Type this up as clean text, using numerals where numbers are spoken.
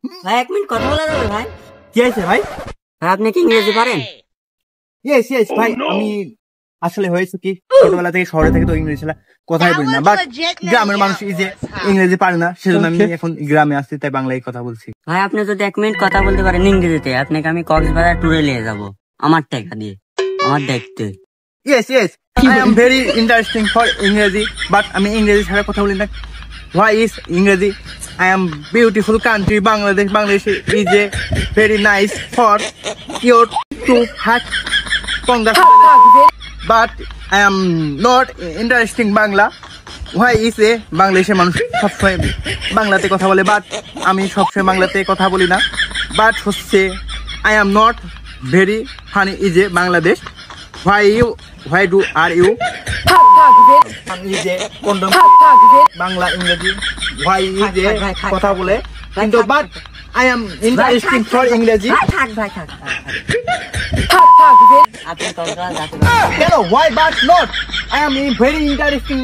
ভাই 1 মিনিট কথা বলা যাবে ভাই? কি আছে ভাই? ভাই আপনি কি ইংরেজি পারেন? ইয়েস ভাই, আমি আসলে হয়েছে কি ছোটবেলা থেকে শহরে থেকে তো ইংরেজি কথাই বলি না, বাট গ্রামের মানুষ এই যে ইংরেজি পারে না, সেজন্য আমি এখন গ্রামে আসছি, তাই বাংলায় কথা বলছি। ভাই আপনি যদি 1 মিনিট কথা বলতে পারেন ইংরেজিতে, আপনাকে আমি কক্সবাজার ট্যুরে নিয়ে যাব আমার টাকা দিয়ে, আমার দেখতে। Yes I am very interesting for ইংরেজি, বাট আমি ইংরেজি ছাড়া কথা বলি না। হোয়াই ইজ ইংরেজি? I am beautiful country Bangladesh. Bangladesh is a very nice for your to have conversation. But I am not interesting Bangla. Why is a বাংলাদেশের মানুষ সবসময় বাংলাতে কথা বলে, বাট আমি সবসময় বাংলাতে কথা বলি না। বাট হচ্ছে I am not very funny is a Bangladesh. Why do are you? আমি যে কন্ডম বাংলা ইংরেজি ভাই যে কথা বলে, কিন্তু but I am interesting for ইংরেজি। থাক কেন? Why but not? I am very interesting